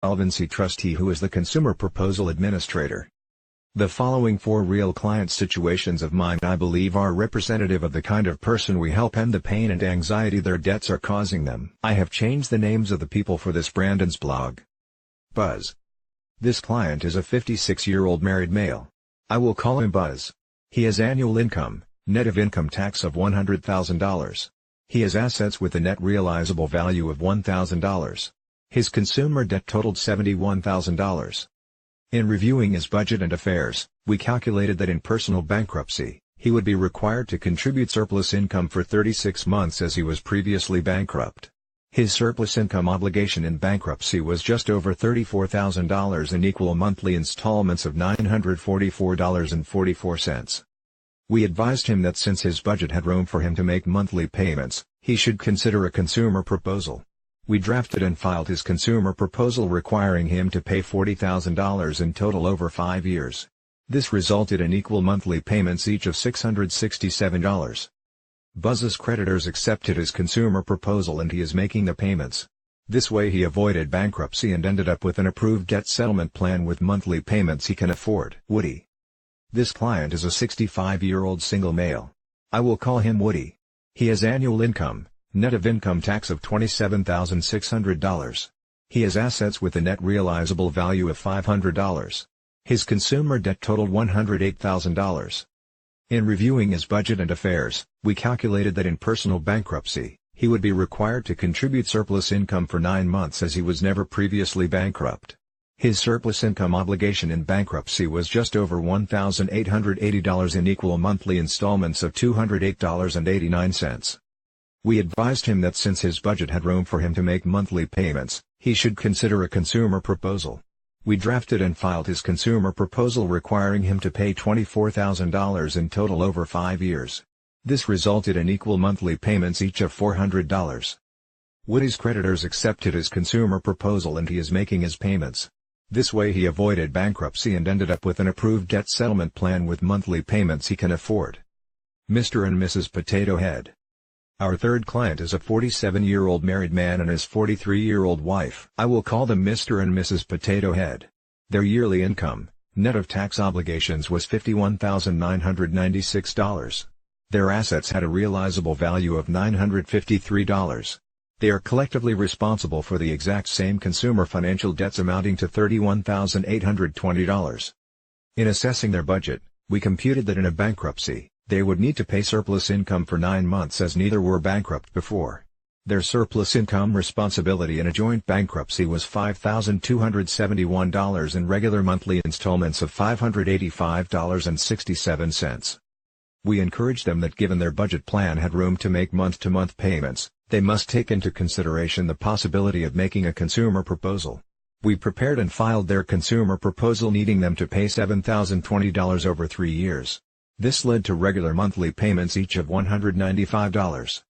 Insolvency trustee who is the consumer proposal administrator. The following 4 real client situations of mine I believe are representative of the kind of person we help end the pain and anxiety their debts are causing them. I have changed the names of the people for this Brandon's blog. Buzz. This client is a 56-year-old married male. I will call him Buzz. He has annual income, net of income tax of $100,000. He has assets with a net realizable value of $1,000. His consumer debt totaled $71,000. In reviewing his budget and affairs, we calculated that in personal bankruptcy, he would be required to contribute surplus income for 36 months as he was previously bankrupt. His surplus income obligation in bankruptcy was just over $34,000 in equal monthly installments of $944.44. We advised him that since his budget had room for him to make monthly payments, he should consider a consumer proposal. We drafted and filed his consumer proposal requiring him to pay $40,000 in total over 5 years. This resulted in equal monthly payments each of $667. Buzz's creditors accepted his consumer proposal and he is making the payments. This way he avoided bankruptcy and ended up with an approved debt settlement plan with monthly payments he can afford. Woody. This client is a 65-year-old single male. I will call him Woody. He has annual income, net of income tax of $27,600. He has assets with a net realizable value of $500. His consumer debt totaled $108,000. In reviewing his budget and affairs, we calculated that in personal bankruptcy, he would be required to contribute surplus income for 9 months as he was never previously bankrupt. His surplus income obligation in bankruptcy was just over $1,880 in equal monthly installments of $208.89. We advised him that since his budget had room for him to make monthly payments, he should consider a consumer proposal. We drafted and filed his consumer proposal requiring him to pay $24,000 in total over 5 years. This resulted in equal monthly payments each of $400. Woody's creditors accepted his consumer proposal and he is making his payments. This way he avoided bankruptcy and ended up with an approved debt settlement plan with monthly payments he can afford. Mr. and Mrs. Potato Head. Our third client is a 47-year-old married man and his 43-year-old wife. I will call them Mr. and Mrs. Potato Head. Their yearly income, net of tax obligations, was $51,996. Their assets had a realizable value of $953. They are collectively responsible for the exact same consumer financial debts amounting to $31,820. In assessing their budget, we computed that in a bankruptcy, they would need to pay surplus income for 9 months as neither were bankrupt before. Their surplus income responsibility in a joint bankruptcy was $5,271 in regular monthly installments of $585.67. We encouraged them that given their budget plan had room to make month-to-month payments, they must take into consideration the possibility of making a consumer proposal. We prepared and filed their consumer proposal needing them to pay $7,020 over 3 years. This led to regular monthly payments each of $195.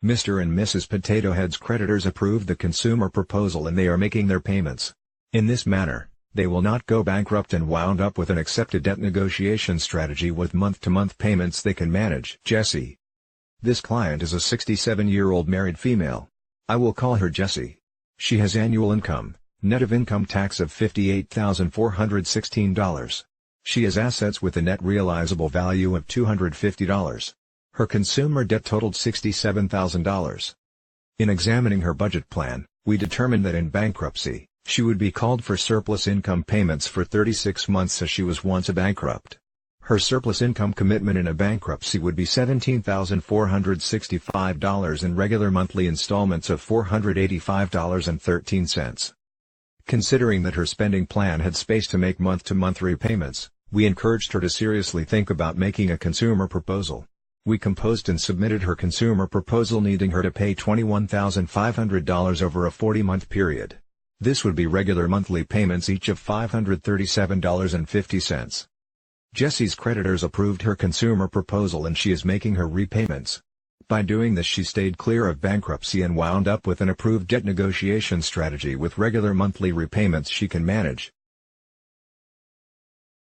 Mr. and Mrs. Potato Head's creditors approved the consumer proposal and they are making their payments. In this manner, they will not go bankrupt and wound up with an accepted debt negotiation strategy with month-to-month payments they can manage. Jessie. This client is a 67-year-old married female. I will call her Jessie. She has annual income, net of income tax of $58,416. She has assets with a net realizable value of $250. Her consumer debt totaled $67,000. In examining her budget plan, we determined that in bankruptcy, she would be called for surplus income payments for 36 months as she was once a bankrupt. Her surplus income commitment in a bankruptcy would be $17,465 in regular monthly installments of $485.13. Considering that her spending plan had space to make month-to-month repayments, we encouraged her to seriously think about making a consumer proposal. We composed and submitted her consumer proposal needing her to pay $21,500 over a 40-month period. This would be regular monthly payments each of $537.50. Jessie's creditors approved her consumer proposal and she is making her repayments. By doing this she stayed clear of bankruptcy and wound up with an approved debt negotiation strategy with regular monthly repayments she can manage.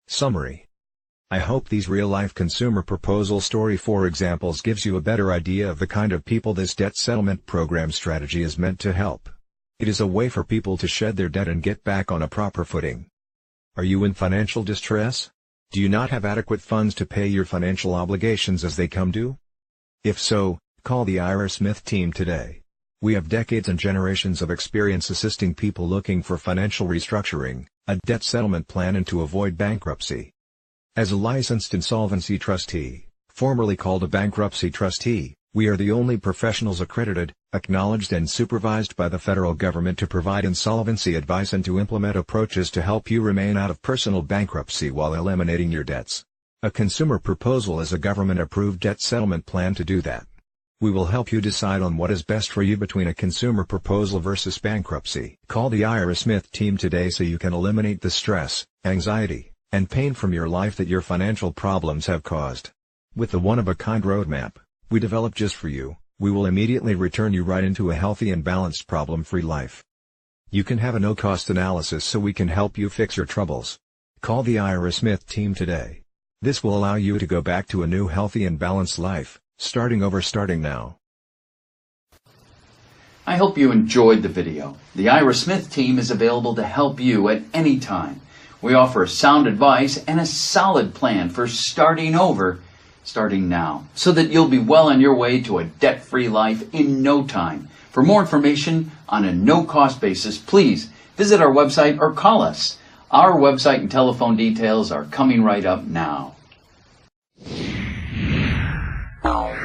Summary. I hope these real-life consumer proposal story 4 examples gives you a better idea of the kind of people this debt settlement program strategy is meant to help. It is a way for people to shed their debt and get back on a proper footing. Are you in financial distress? Do you not have adequate funds to pay your financial obligations as they come due? If so, call the Ira Smith team today. We have decades and generations of experience assisting people looking for financial restructuring, a debt settlement plan, and to avoid bankruptcy. As a licensed insolvency trustee, formerly called a bankruptcy trustee, we are the only professionals accredited, acknowledged and supervised by the federal government to provide insolvency advice and to implement approaches to help you remain out of personal bankruptcy while eliminating your debts. A consumer proposal is a government-approved debt settlement plan to do that. We will help you decide on what is best for you between a consumer proposal versus bankruptcy. Call the Ira Smith team today so you can eliminate the stress, anxiety, and pain from your life that your financial problems have caused. With the one-of-a-kind roadmap we developed just for you, we will immediately return you right into a healthy and balanced problem-free life. You can have a no-cost analysis so we can help you fix your troubles. Call the Ira Smith team today. This will allow you to go back to a new healthy and balanced life, starting now. I hope you enjoyed the video. The Ira Smith team is available to help you at any time. We offer sound advice and a solid plan for starting now, so that you'll be well on your way to a debt-free life in no time. For more information on a no-cost basis, please visit our website or call us. Our website and telephone details are coming right up now. Oh.